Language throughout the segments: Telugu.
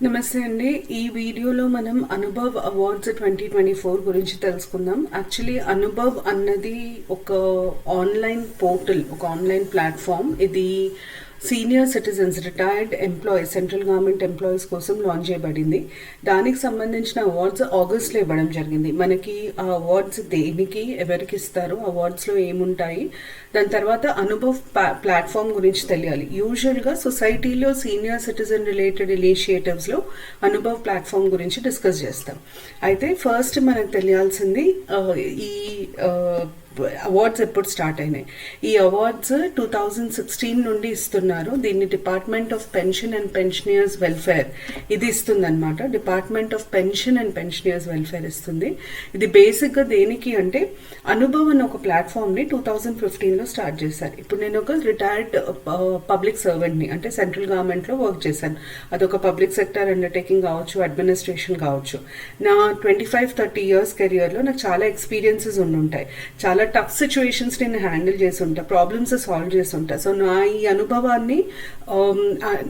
నమస్తే అండి. ఈ వీడియోలో మనం అనుభవ్ అవార్డ్స్ 2024 గురించి తెలుసుకుందాం. యాక్చువల్లీ అనుభవ్ అన్నది ఒక ఆన్లైన్ పోర్టల్, ఒక ఆన్లైన్ ప్లాట్ఫామ్. ఇది senior citizens, retired employees, central government employees కోసం లాంచ్ చేయబడింది. దానికి సంబంధించిన అవార్డ్స్ ఆగస్ట్లో ఇవ్వడం జరిగింది. మనకి ఆ అవార్డ్స్ దేనికి, ఎవరికి ఇస్తారు, అవార్డ్స్లో ఏముంటాయి, దాని తర్వాత అనుభవ్ ప్లాట్ఫామ్ గురించి తెలియాలి. యూజువల్గా సొసైటీలో సీనియర్ సిటిజన్ రిలేటెడ్ ఇనిషియేటివ్స్లో అనుభవ్ ప్లాట్ఫామ్ గురించి డిస్కస్ చేస్తాం. అయితే ఫస్ట్ మనకు తెలియాల్సింది ఈ అవార్డ్స్ ఎప్పుడు స్టార్ట్ అయినాయి. ఈ అవార్డ్స్ 2016 నుండి ఇస్తున్నారు. దీన్ని department of pension and pensioners welfare ఇది ఇస్తుంది అనమాట. Department of pension and pensioners welfare ఇస్తుంది. ఇది బేసిక్గా దేనికి అంటే, అనుభవ్ అనే ఒక ప్లాట్ఫామ్ని 2015లో స్టార్ట్ చేశారు. ఇప్పుడు నేను ఒక రిటైర్డ్ పబ్లిక్ సర్వెంట్ని, అంటే సెంట్రల్ గవర్నమెంట్లో వర్క్ చేశాను. అదొక పబ్లిక్ సెక్టర్ అండర్టేకింగ్ కావచ్చు, అడ్మినిస్ట్రేషన్ కావచ్చు. నా 25-30 ఇయర్స్ కెరియర్లో నాకు చాలా ఎక్స్పీరియన్సెస్ ఉండుంటాయి. చాలా టఫ్ సిచ్యువేషన్స్ నేను హ్యాండిల్ చేసి ఉంటా, ప్రాబ్లమ్స్ సాల్వ్ చేసి ఉంటా. సో నా ఈ అనుభవాన్ని,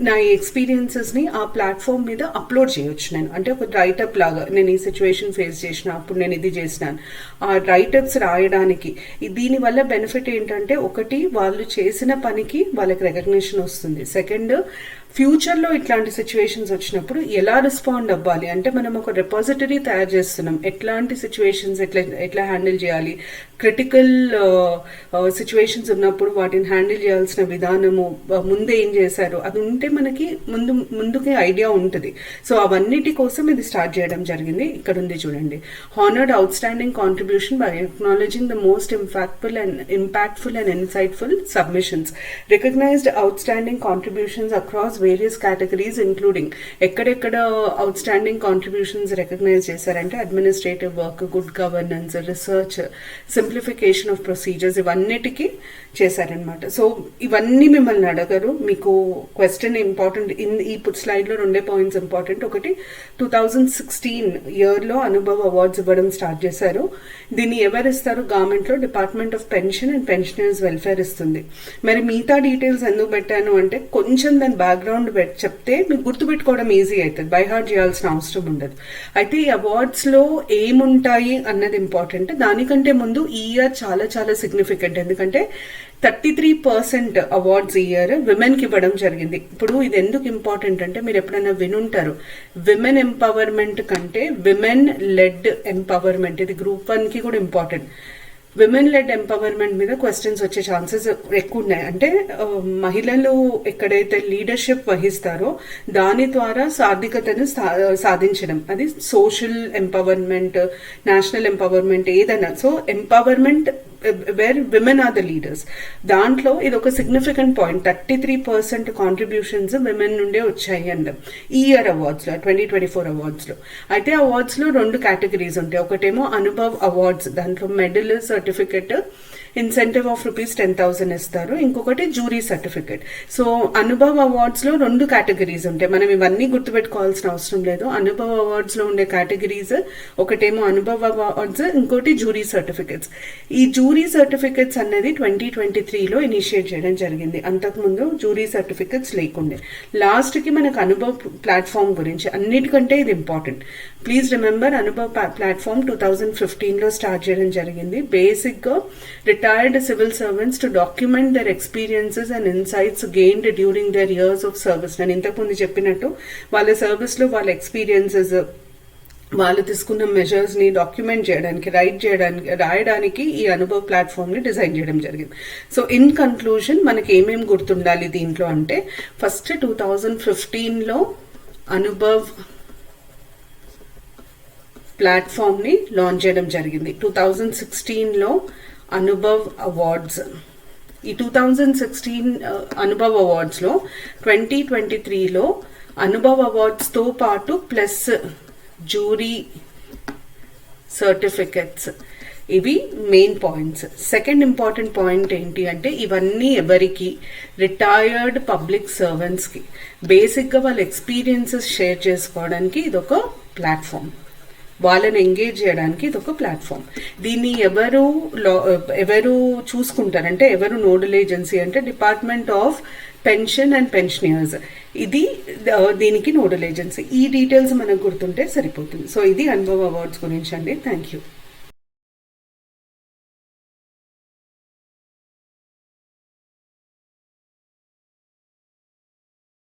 నా ఈ ఎక్స్పీరియన్సెస్ని ఆ ప్లాట్ఫామ్ మీద అప్లోడ్ చేయొచ్చు నేను. అంటే ఒక రైటప్ లాగా, నేను ఈ సిచ్యువేషన్ ఫేస్ చేసిన, అప్పుడు నేను ఇది చేసినాను, ఆ రైటప్స్ రాయడానికి. దీనివల్ల బెనిఫిట్ ఏంటంటే, ఒకటి, వాళ్ళు చేసిన పనికి వాళ్ళకి రికగ్నిషన్ వస్తుంది. సెకండ్, ఫ్యూచర్లో ఇట్లాంటి సిచ్యువేషన్స్ వచ్చినప్పుడు ఎలా రెస్పాండ్ అవ్వాలి అంటే, మనం ఒక రిపాజిటరీ తయారు చేస్తున్నాం. ఎట్లాంటి సిచ్యువేషన్స్ ఎట్లా హ్యాండిల్ చేయాలి, క్రిటికల్ సిచ్యువేషన్స్ ఉన్నప్పుడు వాటిని హ్యాండిల్ చేయాల్సిన విధానము, ముందే ఏం చేశారు, అది ఉంటే మనకి ముందుకే ఐడియా ఉంటుంది. సో అవన్నిటి కోసం ఇది స్టార్ట్ చేయడం జరిగింది. ఇక్కడ ఉంది చూడండి, honoured outstanding contribution by acknowledging the most impactful and insightful submissions, recognised outstanding contributions across various categories including. ఎక్కడెక్కడ అవుట్ స్టాండింగ్ కాంట్రిబ్యూషన్స్ రికగ్నైజ్ చేశారంటే, administrative work, good governance, research, simplification of procedures, ఇవన్నిటికీ చేశారనమాట. సో ఇవన్నీ మిమ్మల్ని అడగరు. మీకు క్వశ్చన్ ఇంపార్టెంట్, ఈ స్లైడ్లో 2 పాయింట్స్ ఇంపార్టెంట్. ఒకటి, 2016 ఇయర్లో అనుభవ్ అవార్డ్స్ ఇవ్వడం స్టార్ట్ చేశారు. దీన్ని ఎవరు ఇస్తారు? గవర్నమెంట్లో department of pension and pensioners welfare ఇస్తుంది. మరి మిగతా డీటెయిల్స్ ఎందుకు పెట్టాను అంటే, కొంచెం దాని బ్యాక్గ్రౌండ్ చెప్తే మీకు గుర్తుపెట్టుకోవడం ఈజీ అవుతుంది, బై హార్ట్ చేయాల్సిన అవసరం ఉండదు. అయితే ఈ అవార్డ్స్లో ఏముంటాయి అన్నది ఇంపార్టెంట్. దానికంటే ముందు ఈ ఇయర్ చాలా చాలా సిగ్నిఫికెంట్, ఎందుకంటే 33% అవార్డ్స్ ఈ ఇయర్ విమెన్కి ఇవ్వడం జరిగింది. ఇప్పుడు ఇది ఎందుకు ఇంపార్టెంట్ అంటే, మీరు ఎప్పుడైనా వినుంటారు, విమెన్ ఎంపవర్మెంట్ కంటే విమెన్ లెడ్ ఎంపవర్మెంట్, ఇది గ్రూప్ 1కి కూడా ఇంపార్టెంట్. విమెన్ లెడ్ ఎంపవర్మెంట్ మీద క్వశ్చన్స్ వచ్చే ఛాన్సెస్ ఎక్కువ ఉన్నాయి. అంటే మహిళలు ఎక్కడైతే లీడర్షిప్ వహిస్తారో దాని ద్వారా సాధికతను సాధించడం, అది సోషల్ ఎంపవర్మెంట్, నేషనల్ ఎంపవర్మెంట్, ఏదైనా. So empowerment where women are the leaders, దాంట్లో ఇది ఒక సిగ్నిఫికెంట్ పాయింట్. 33% కాంట్రిబ్యూషన్స్ విమెన్ నుండే వచ్చాయి అండ్ ఈ ఇయర్ అవార్డ్స్లో, 2024 అవార్డ్స్లో. అయితే అవార్డ్స్లో 2 కేటగిరీస్ ఉంటాయి. ఒకటేమో అనుభవ్ అవార్డ్స్, దాంట్లో మెడల్, సర్టిఫికెట్, ఇన్సెంటివ్ ఆఫ్ ₹10,000 ఇస్తారు. ఇంకొకటి jury certificate. So Anubhav awards లో 2 కేటగిరీస్ ఉంటాయి. మనం ఇవన్నీ గుర్తుపెట్టుకోవాల్సిన అవసరం లేదు. అనుభవ్ అవార్డ్స్ లో ఉండే కేటగిరీస్, ఒకటేమో అనుభవ్ అవార్డ్స్, ఇంకోటి జ్యూరీ సర్టిఫికెట్స్. ఈ జ్యూరీ సర్టిఫికెట్స్ అనేది 2023లో ఇనిషియేట్ చేయడం జరిగింది. అంతకుముందు జ్యూరీ సర్టిఫికెట్స్ లేకుండే. లాస్ట్ కి మనకు అనుభవ్ ప్లాట్ఫామ్ గురించి, అన్నిటికంటే ఇది important. Please remember, Anubhav platform 2015లో స్టార్ట్ చేయడం జరిగింది. బేసిక్ గా retired civil servants to document their experiences and insights gained during their years of service. నేను ఇంతకుముందు చెప్పినట్టు, వాళ్ళ సర్వీస్లో వాళ్ళ ఎక్స్పీరియన్సెస్, వాళ్ళు తీసుకున్న మెజర్స్ని డాక్యుమెంట్ చేయడానికి, రాయడానికి ఈ అనుభవ్ ప్లాట్ఫామ్ని డిజైన్ చేయడం జరిగింది. సో ఇన్ కన్క్లూజన్, మనకి ఏమేమి గుర్తుండాలి దీంట్లో అంటే, ఫస్ట్ 2015లో అనుభవ్ ప్లాట్ఫామ్ని లాంచ్ చేయడం జరిగింది. 2016లో అనుభవ్ అవార్డ్స్. ఈ 2016 అనుభవ్ అవార్డ్స్లో 2023లో అనుభవ్ అవార్డ్స్తో పాటు ప్లస్ జ్యూరీ సర్టిఫికెట్స్, ఇవి main points. Second important point ఏంటి అంటే, ఇవన్నీ ఎవరికి? రిటైర్డ్ పబ్లిక్ సర్వెంట్స్కి. బేసిక్గా వాళ్ళ ఎక్స్పీరియన్సెస్ షేర్ చేసుకోవడానికి ఇదొక ప్లాట్ఫామ్. వాళ్ళని ఎంగేజ్ చేయడానికి ఇది ఒక ప్లాట్ఫామ్. దీన్ని ఎవరు చూసుకుంటారంటే, ఎవరు నోడల్ ఏజెన్సీ అంటే department of pension and pensioners, ఇది దీనికి నోడల్ ఏజెన్సీ. ఈ డీటెయిల్స్ మనకు గుర్తుంటే సరిపోతుంది. సో ఇది అనుభవ్ అవార్డ్స్ గురించి అండి. Thank you.